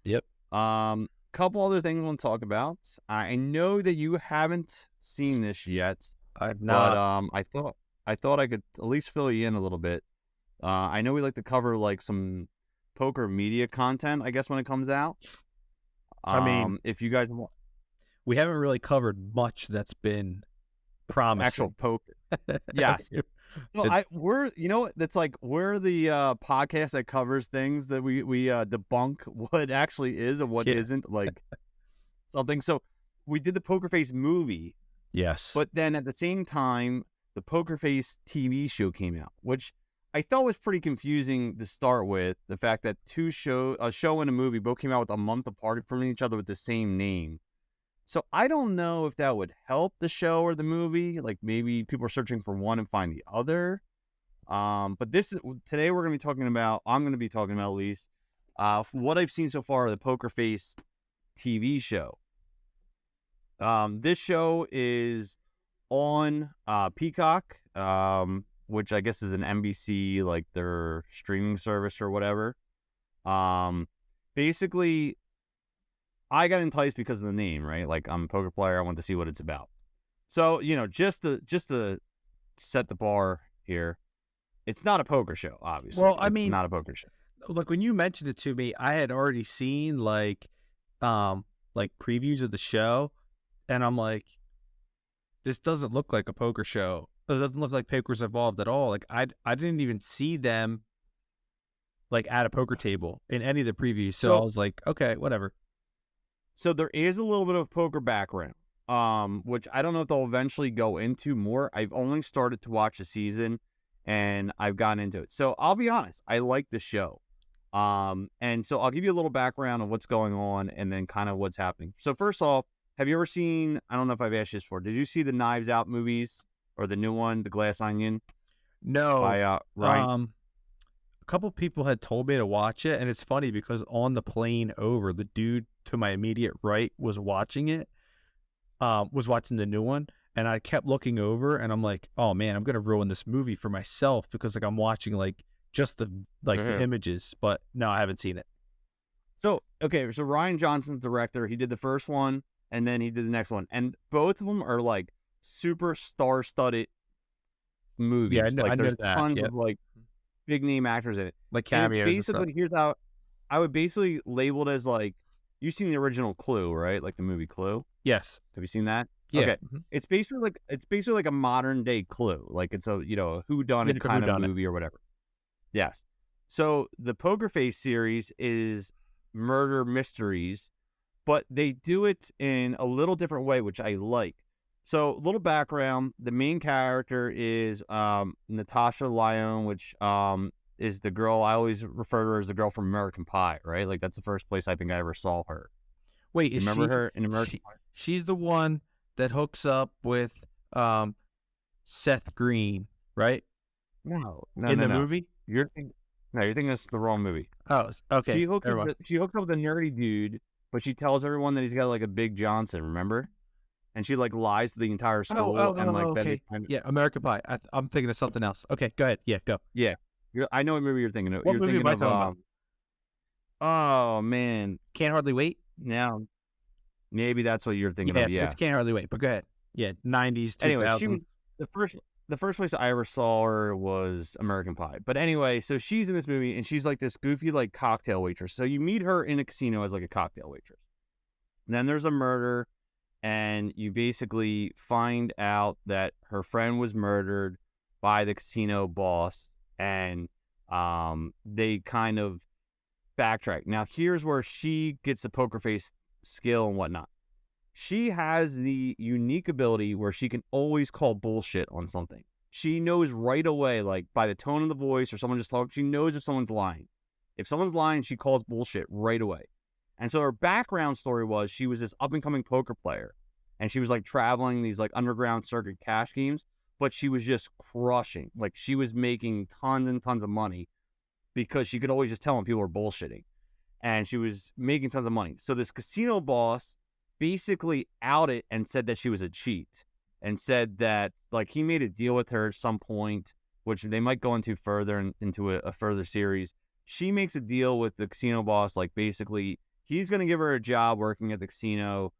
Yep. Couple other things I want to talk about. I know that you haven't seen this yet, I've but not. I thought I could at least fill you in a little bit. I know we like to cover like some poker media content, I guess, when it comes out. I mean, If you guys want we haven't really covered much that's been actual promising. poker, yes. So It- we're that's like we're the podcast that covers things that we debunk what actually is and what yeah. isn't, like something. So we did the Pokerface movie, Yes. but then at the same time, the Pokerface TV show came out, which I thought was pretty confusing to start with. The fact that a show and a movie both came out with a month apart from each other with the same name. So I don't know if that would help the show or the movie. Like maybe people are searching for one and find the other. But today we're going to be talking about. I'm going to be talking about at least what I've seen so far of the Pokerface TV show. This show is on Peacock, which I guess is an NBC, like their streaming service or whatever. Basically, I got enticed because of the name, right? Like I'm a poker player, I want to see what it's about. So just to set the bar here, it's not a poker show. Obviously, Well, I it's mean, not a poker show. like when you mentioned it to me, I had already seen like previews of the show, and I'm like, this doesn't look like a poker show. It doesn't look like Poker's Evolved at all. Like I didn't even see them like at a poker table in any of the previews. So I So was like, okay, whatever. So there is a little bit of poker background, which I don't know if they'll eventually go into more. I've only started to watch the season, and I've gotten into it. So I'll be honest, I like the show. And so I'll give you a little background of what's going on, and then kind of what's happening. So first off, have you ever seen? I don't know if I've asked you this before. Did you see the Knives Out movies or the new one, The Glass Onion, No, by Ryan? a couple people had told me to watch it, and it's funny because on the plane over, the dude to my immediate right was watching it, was watching the new one, and I kept looking over, and I'm like, oh man, I'm gonna ruin this movie for myself because like I'm watching like just the images, but no, I haven't seen it. So, okay, so Rian Johnson's director. He did the first one, and then he did the next one. And both of them are, like, super star-studded Yeah, movies. I Like, know there's that. tons Yep, of, like, big-name actors in it. like And it's cameos and stuff. basically, here's how I would basically label it as, like, you've seen the original Clue, right? Like, the movie Clue? Yes. Have you seen that? Yeah. Okay. Mhm. It's basically like a modern-day Clue. Like, it's a, a Yeah, whodunit the kind of whodunit. movie or whatever. Yes. So the Poker Face series is murder mysteries, but they do it in a little different way, which I like. So, little background: the main character is Natasha Lyonne, which is the girl I always refer to her as the girl from American Pie, right? Like that's the first place I think I ever saw her. Wait, You is remember her in American Pie? she's the one that hooks up with um Seth Green, right? No, no, In no, the no. movie? You're thinking it's the wrong movie. Oh, okay. Never mind. She hooks up with a nerdy dude, but she tells everyone that he's got like a big Johnson. Remember? And she like lies to the entire school, and like then Okay. Yeah, American Pie. I'm thinking of something else. Okay, go ahead. Yeah, go. yeah. I know what movie you're thinking of. What You're movie am thinking I of talking about? oh man, Can't Hardly Wait? now maybe that's what you're thinking Yeah, of. Yeah. it's Can't Hardly Wait, but go ahead. Yeah, 90s, Anyway, she 2000s. was the first place I ever saw her was American Pie. But anyway, so she's in this movie, and she's like this goofy like cocktail waitress. So you meet her in a casino as like a cocktail waitress. And then there's a murder, and you basically find out that her friend was murdered by the casino boss, and they kind of backtrack. Now here's where she gets the poker face skill and whatnot. She has the unique ability where she can always call bullshit on something. She knows right away, like by the tone of the voice or someone just talking, she knows if someone's lying. If someone's lying, she calls bullshit right away. And so her background story was she was this up and coming poker player, and she was like traveling these like underground circuit cash games, but she was just crushing. Like she was making tons and tons of money because she could always just tell when people were bullshitting, and she was making tons of money. So this casino boss basically outed and said that she was a cheat, and said that like he made a deal with her at some point, which they might go into further into a further series. She makes a deal with the casino boss, like basically he's going to give her a job working at the casino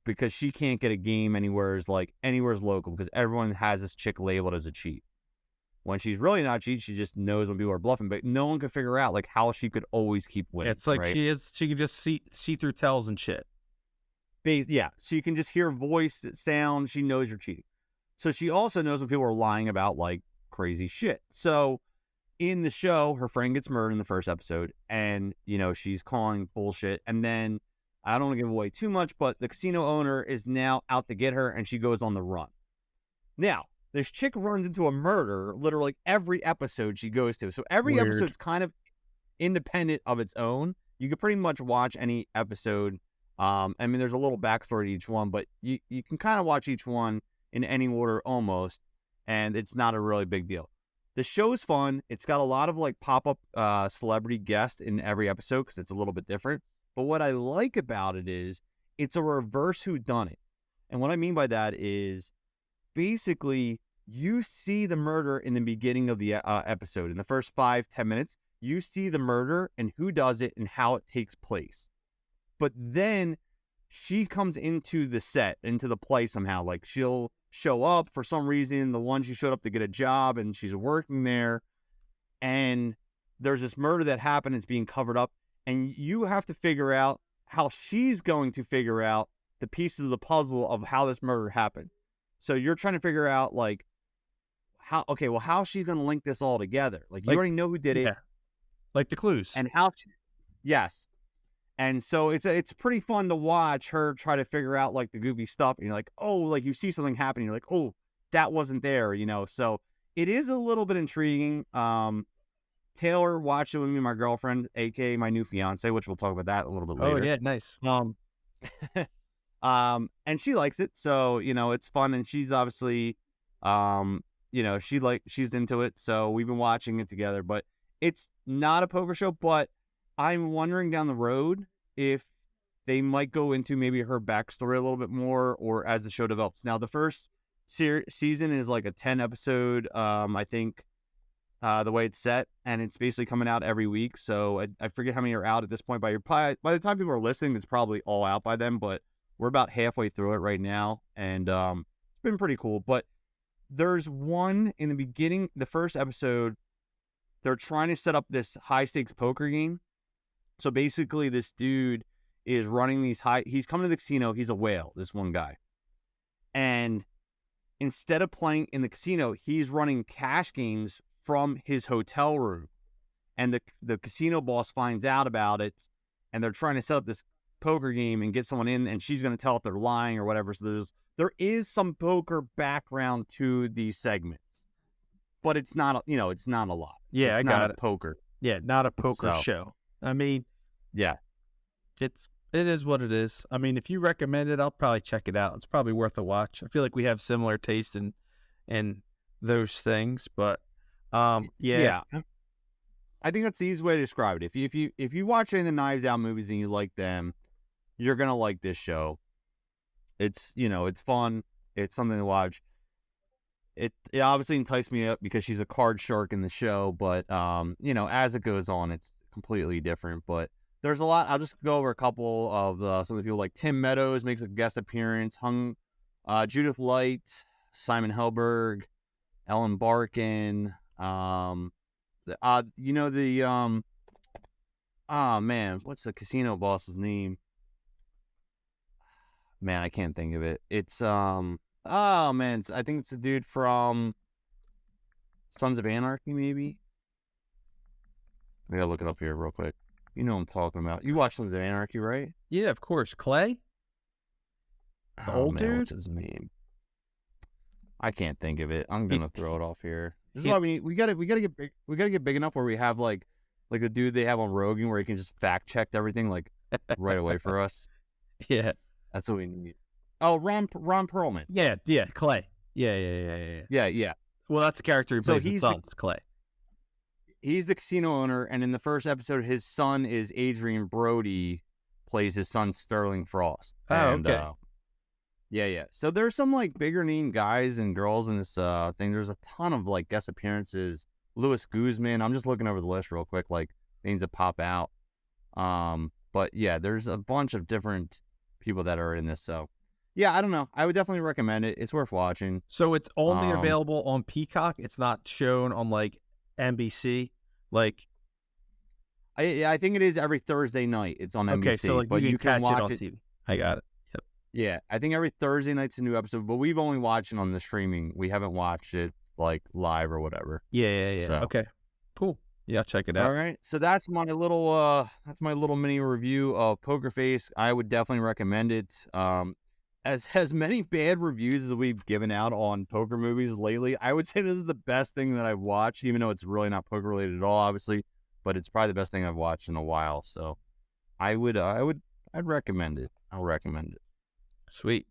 because she can't get a game anywhere's local because everyone has this chick labeled as a cheat. When she's really not cheat, she just knows when people are bluffing, but no one can figure out like how she could always keep winning. It's like right? she can just see through tells and shit. Yeah, so you can just hear voice, sound, she knows you're cheating. So she also knows when people are lying about like crazy shit. So in the show, her friend gets murdered in the first episode, and she's calling bullshit, and then I don't want to give away too much, but the casino owner is now out to get her, and she goes on the run. Now, this chick runs into a murder literally every episode she goes to. So every episode's kind of independent of its own. You could pretty much watch any episode. I mean, there's a little backstory to each one, but you can kind of watch each one in any order almost, and it's not a really big deal. The show's fun. It's got a lot of like pop-up celebrity guests in every episode because it's a little bit different. But what I like about it is it's a reverse whodunit. And what I mean by that is basically you see the murder in the beginning of the episode. In the first 5-10 minutes, you see the murder and who does it and how it takes place. But then she comes into the set, into the play somehow. Like she'll show up for some reason. The one she showed up to get a job and she's working there. And there's this murder that happened. It's being covered up. And you have to figure out how she's going to figure out the pieces of the puzzle of how this murder happened. So you're trying to figure out like how is she going to link this all together? Like you already know who did it. Yeah. Like the clues. And how, yes. And so it's pretty fun to watch her try to figure out like the goofy stuff. And you're like, oh, like you see something happen. You're like, oh, that wasn't there, So it is a little bit intriguing. Taylor watched it with me and my girlfriend, aka my new fiance, which we'll talk about that a little bit later. Oh yeah, nice. And she likes it, so it's fun, and she's obviously, she's into it, so we've been watching it together. But it's not a poker show, but I'm wondering down the road if they might go into maybe her backstory a little bit more, or as the show develops. Now, the first season is like a 10 episode, I think. The way it's set, and it's basically coming out every week. So I forget how many are out at this point. By the time people are listening, it's probably all out by then. But we're about halfway through it right now, and it's been pretty cool. But there's one in the beginning, the first episode, they're trying to set up this high stakes poker game. So basically, this dude is running these he's coming to the casino. He's a whale, this one guy, and instead of playing in the casino, he's running cash games from his hotel room, and the casino boss finds out about it, and they're trying to set up this poker game and get someone in, and she's going to tell if they're lying or whatever. So there is some poker background to these segments, but it's not it's not a lot. Yeah, it's I not got a it. poker. Yeah, not a poker show. I mean, yeah, it is what it is. I mean, if you recommend it, I'll probably check it out. It's probably worth a watch. I feel like we have similar taste in those things, but yeah. I think that's the easiest way to describe it. If you watch any of the Knives Out movies and you like them, you're gonna like this show. It's it's fun. It's something to watch. It obviously enticed me up because she's a card shark in the show, but as it goes on, it's completely different. But there's a lot. I'll just go over a couple of some of the people. Like Tim Meadows makes a guest appearance. Judith Light, Simon Helberg, Ellen Barkin. Oh man, what's the casino boss's name? Man, I can't think of it. It's oh man, I think it's the dude from Sons of Anarchy, maybe. I gotta look it up here real quick. You know what I'm talking about. You watch Sons of Anarchy, right? Yeah, of course. Clay? The old dude? What's his name? I can't think of it. I'm gonna throw it off here. This is why we gotta get big. We gotta get big enough where we have like the dude they have on Rogan where he can just fact check everything like right away for us. Yeah, that's what we need. Oh, Ron Perlman. Yeah, Clay. Yeah. Well, that's the character he plays in Sons, Clay. He's the casino owner, and in the first episode, his son is Adrien Brody, plays his son Sterling Frost. Oh, okay. Yeah. So there's some like bigger name guys and girls in this thing. There's a ton of like guest Appearances. Louis Guzman. I'm just looking over the list real quick, like names that pop out. But But yeah, there's a bunch of different people that are in this. So yeah, I don't know. I would definitely recommend it. It's worth watching. So it's only Um, available on Peacock. It's not shown on like NBC. Like, I think it is every Thursday night. It's on okay, so NBC, like but you you can can catch it watch on it. TV. I got it. Yep. Yeah, I think every Thursday night's a new episode, but we've only watched it on the streaming. We haven't watched it like live or whatever. Yeah. So Okay. Cool. Yeah, check it all out. right, so that's my little mini review of Poker Face. I would definitely recommend it. As many bad reviews as we've given out on poker movies lately, I would say this is the best thing that I've watched, even though it's really not poker related at all, obviously, but it's probably the best thing I've watched in a while. So I'd recommend it. I'll recommend it. Sweet.